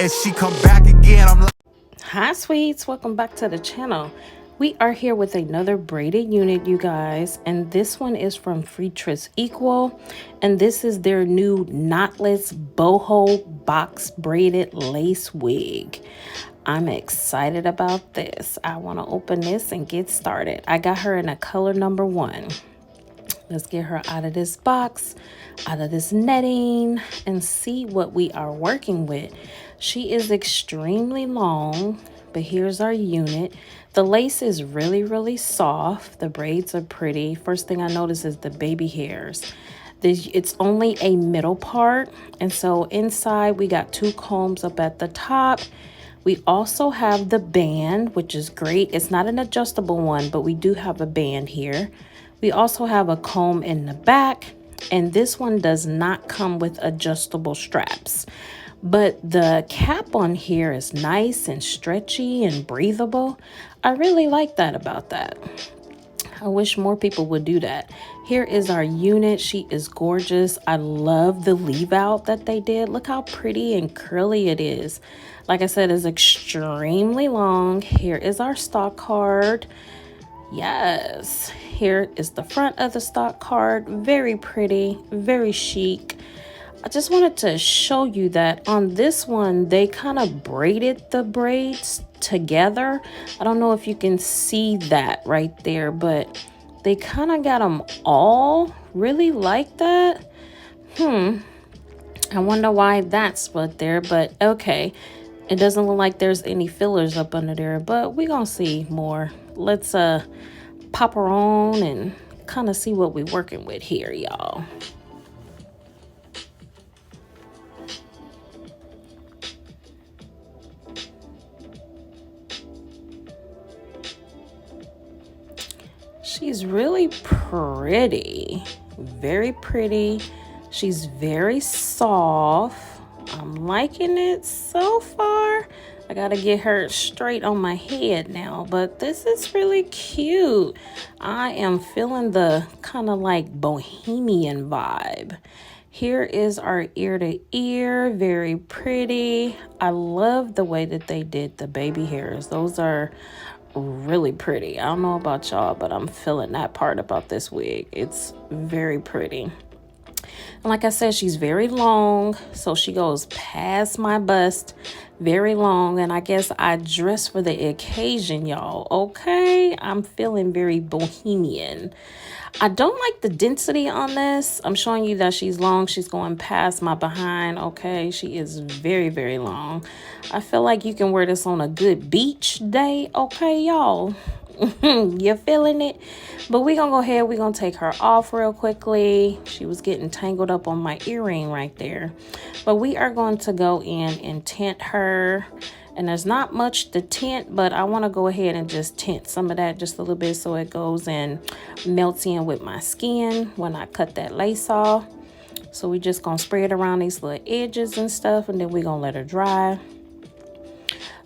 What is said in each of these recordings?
and she come back again. I'm like, hi sweets, welcome back to the channel. We are here with another braided unit, you guys, and this one is from FreeTress Equal, and this is their new knotless boho box braided lace wig. I'm excited about this. I want to open this and get started. I got her in a color number 1. Let's get her out of this box, out of this netting, and see what we are working with. She is extremely long, but here's our unit. The lace is really soft. The braids are pretty. First thing I notice is the baby hairs. It's only a middle part, and so inside we got 2 combs up at the top. We also have the band, which is great. It's not an adjustable one, but we do have a band here. We also have a comb in the back, and this one does not come with adjustable straps. But the cap on here is nice and stretchy and breathable. I really like that about that. I wish more people would do that. Here is our unit. She is gorgeous. I love the leave out that they did. Look how pretty and curly it is. Like I said, it's extremely long. Here is our stock card. Yes, here is the front of the stock card. Very pretty, very chic. I just wanted to show you that on this one, they kind of braided the braids together. I don't know if you can see that right there, but they kind of got them all really like that. I wonder why that's what there, but okay. It doesn't look like there's any fillers up under there, but we're gonna see more. Let's pop her on and kind of see what we're working with here, y'all. She's really pretty, very pretty. She's very soft. I'm liking it so far. I gotta get her straight on my head now, but this is really cute. I am feeling the kind of like bohemian vibe. Here is our ear to ear, very pretty. I love the way that they did the baby hairs. Those are really pretty. I don't know about y'all, but I'm feeling that part about this wig. It's very pretty. And like I said, she's very long, so she goes past my bust, very long. And I guess I dress for the occasion, y'all. Okay, I'm feeling very bohemian. I don't like the density on this. I'm showing you that she's long. She's going past my behind. Okay, she is very long. I feel like you can wear this on a good beach day. Okay, y'all. You're feeling it? But we're gonna go ahead, we're gonna take her off real quickly. She was getting tangled up on my earring right there. But we are going to go in and tint her. And there's not much to tint, but I want to go ahead and just tint some of that just a little bit so it goes and melts in with my skin when I cut that lace off. So we just gonna spray it around these little edges and stuff, and then we're gonna let her dry.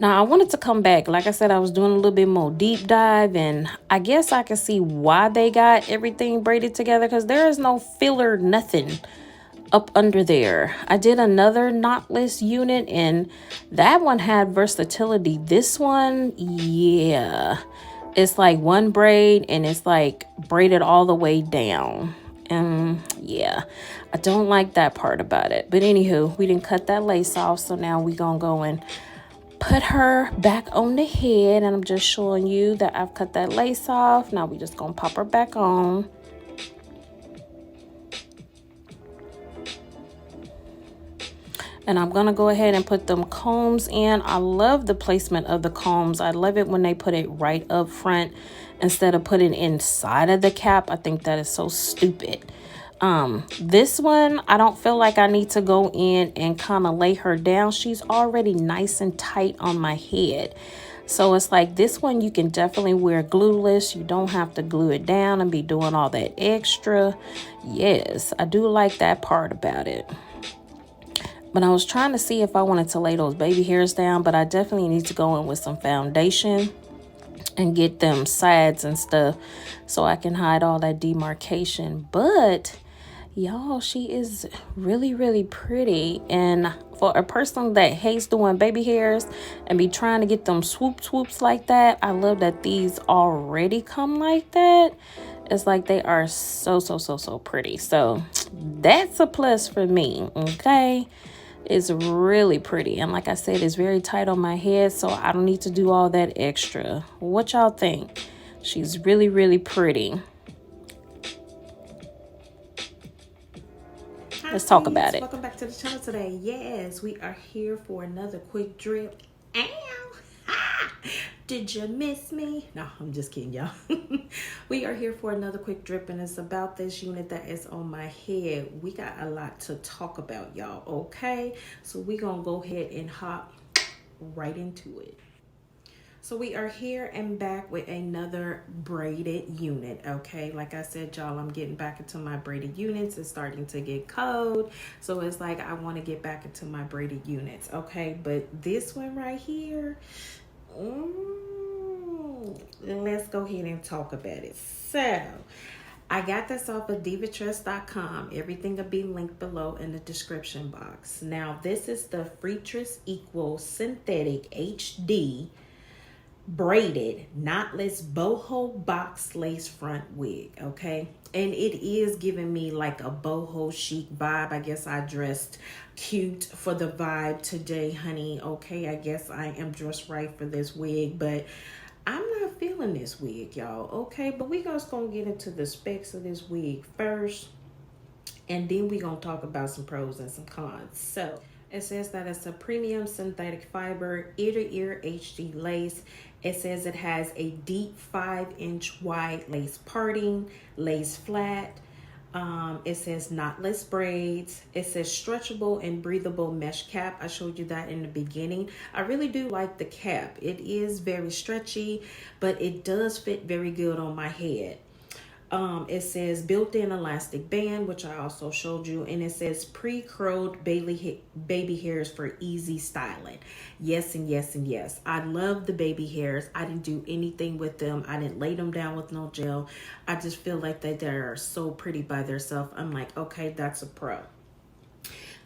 Now, I wanted to come back. Like I said, I was doing a little bit more deep dive, and I guess I can see why they got everything braided together, because there is no filler, nothing up under there. I did another knotless unit, and that one had versatility. This one, yeah, it's like one braid, and it's like braided all the way down. And yeah, I don't like that part about it. But anywho, we didn't cut that lace off, so now we gonna go and put her back on the head, and I'm just showing you that I've cut that lace off. Now we just gonna pop her back on. And I'm gonna go ahead and put them combs in. I love the placement of the combs. I love it when they put it right up front instead of putting it inside of the cap. I think that is so stupid. This one, I don't feel like I need to go in and kind of lay her down. She's already nice and tight on my head. So it's like this one you can definitely wear glueless. You don't have to glue it down and be doing all that extra. Yes, I do like that part about it. But I was trying to see if I wanted to lay those baby hairs down, but I definitely need to go in with some foundation and get them sides and stuff so I can hide all that demarcation. But y'all, she is really pretty. And For a person that hates doing baby hairs and be trying to get them swoops like that, I love that these already come like that. It's like they are so pretty. So that's a plus for me, okay? It's really pretty. And like I said, it's very tight on my head, so I don't need to do all that extra. What y'all think? She's really pretty. Let's talk about it. Welcome back to the channel today. Yes, we are here for another quick drip. Ow! Ah! Did you miss me? No, I'm just kidding, y'all. We are here for another quick drip, and it's about this unit that is on my head. We got a lot to talk about, y'all, okay? So we're going to go ahead and hop right into it. So we are here and back with another braided unit, okay? Like I said, y'all, I'm getting back into my braided units. It's starting to get cold, so it's like I want to get back into my braided units, okay? But this one right here, let's go ahead and talk about it. So I got this off of FreeTress.com. Everything will be linked below in the description box. Now, this is the FreeTress Equal Synthetic HD braided knotless boho box lace front wig, okay? And it is giving me like a boho chic vibe. I guess I dressed cute for the vibe today, honey, okay? I guess I am dressed right for this wig, but I'm not feeling this wig, y'all, okay? But we just gonna get into the specs of this wig first, and then we gonna talk about some pros and some cons. So it says that it's a premium synthetic fiber ear-to-ear HD lace. It says it has a deep 5-inch wide lace parting, lace flat. It says knotless braids. It says stretchable and breathable mesh cap. I showed you that in the beginning. I really do like the cap. It is very stretchy, but it does fit very good on my head. It says built-in elastic band, which I also showed you, and it says pre-curled baby hairs for easy styling. Yes and yes and yes. I love the baby hairs. I didn't do anything with them. I didn't lay them down with no gel. I just feel like they are so pretty by themselves. I'm like, okay, that's a pro.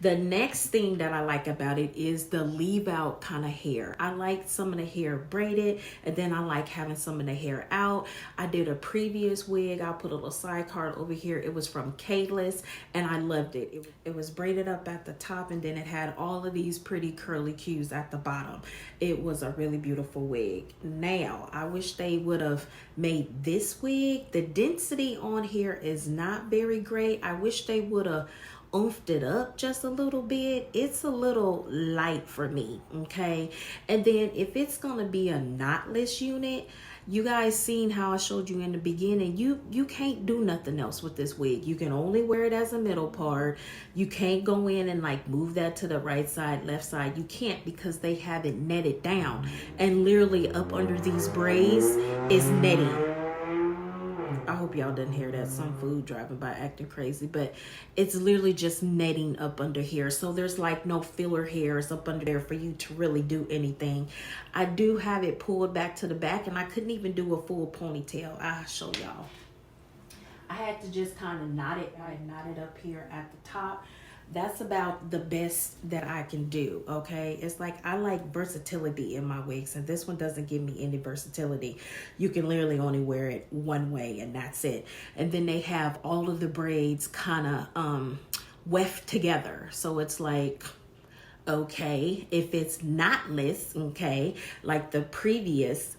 The next thing that I like about it is the leave out kind of hair. I like some of the hair braided, and then I like having some of the hair out. I did a previous wig. I'll put a little side card over here. It was from Knotless, and I loved it. It was braided up at the top, and then it had all of these pretty curly cues at the bottom. It was a really beautiful wig. Now, I wish they would have made this wig. The density on here is not very great. I wish they would have oofed it up just a little bit. It's a little light for me, okay? And then if it's gonna be a knotless unit, you guys seen how I showed you in the beginning, you can't do nothing else with this wig. You can only wear it as a middle part. You can't go in and like move that to the right side, left side. You can't, because they have it netted down, and literally up under these braids is netting. I hope y'all didn't hear that. Some food driving by acting crazy, but it's literally just netting up under here. So there's like no filler hairs up under there for you to really do anything. I do have it pulled back to the back, and I couldn't even do a full ponytail. I'll show y'all. I had to just kind of knot it. I knotted up here at the top. That's about the best that I can do, okay? It's like I like versatility in my wigs, and this one doesn't give me any versatility. You can literally only wear it one way, and that's it. And then they have all of the braids kind of weft together. So it's like, okay, if it's knotless, okay, like the previous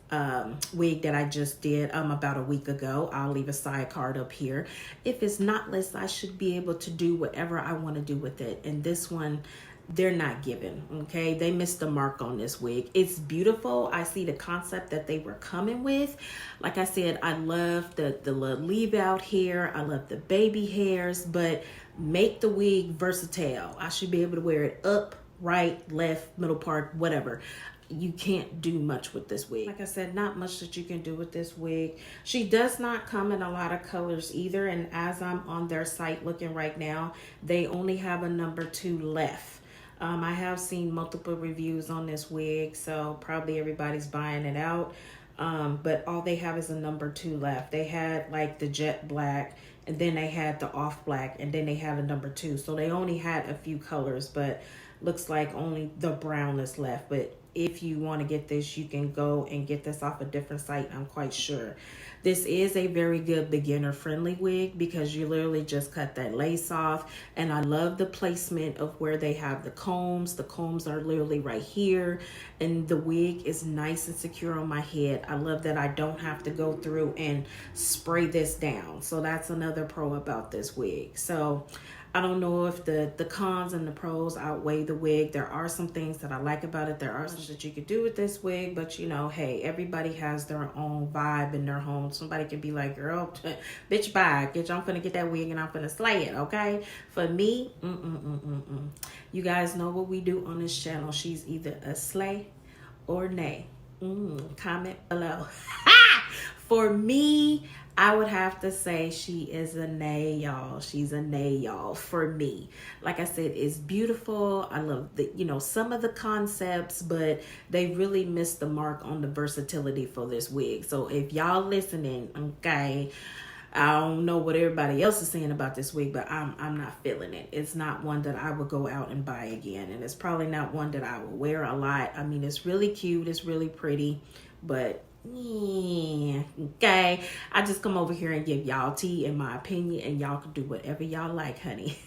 wig that I just did about a week ago, I'll leave a side card up here. If it's knotless, I should be able to do whatever I want to do with it. And this one, they're not giving, okay? They missed the mark on this wig. It's beautiful. I see the concept that they were coming with. Like I said, I love the leave out hair. I love the baby hairs, but make the wig versatile. I should be able to wear it up, right, left, middle part, whatever. You can't do much with this wig. Like I said, not much that you can do with this wig. She does not come in a lot of colors either, and as I'm on their site looking right now, they only have a number 2 left. I have seen multiple reviews on this wig, so probably everybody's buying it out. But all they have is a number 2 left. They had like the jet black, and then they had the off black, and then they had a number 2. So they only had a few colors, but looks like only the brown is left. But if you want to get this, you can go and get this off a different site, I'm quite sure. This is a very good beginner friendly wig because you literally just cut that lace off. And I love the placement of where they have the combs. The combs are literally right here, and the wig is nice and secure on my head. I love that I don't have to go through and spray this down. So that's another pro about this wig. So I don't know if the cons and the pros outweigh the wig. There are some things that I like about it. There are some that you could do with this wig, but you know, hey, everybody has their own vibe in their home. Somebody could be like, girl, bitch, bye. Bitch, I'm finna get that wig and I'm finna slay it, okay? For me, you guys know what we do on this channel. She's either a slay or nay. Comment below. For me, I would have to say she is a nay, y'all. She's a nay, y'all, for me. Like I said, it's beautiful. I love the, you know, some of the concepts, but they really missed the mark on the versatility for this wig. So if y'all listening, okay, I don't know what everybody else is saying about this wig, but I'm not feeling it. It's not one that I would go out and buy again, and it's probably not one that I will wear a lot. I mean, it's really cute, it's really pretty, but yeah, okay. I just come over here and give y'all tea in my opinion, and y'all can do whatever y'all like, honey.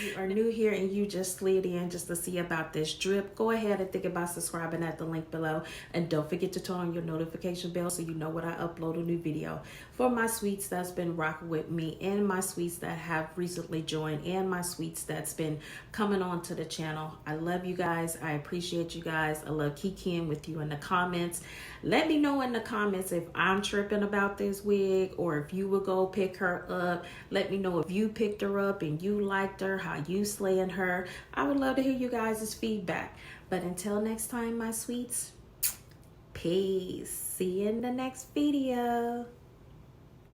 You are new here and you just slid in just to see about this drip, go ahead and think about subscribing at the link below, and don't forget to turn on your notification bell so you know when I upload a new video. For my sweets that's been rocking with me, and my sweets that have recently joined, and my sweets that's been coming on to the channel, I love you guys. I appreciate you guys. I love kikiing with you in the comments. Let me know in the comments if I'm tripping about this wig, or if you would go pick her up. Let me know if you picked her up and you liked her, how you slaying her. I would love to hear you guys' feedback. But until next time, my sweets, peace. See you in the next video.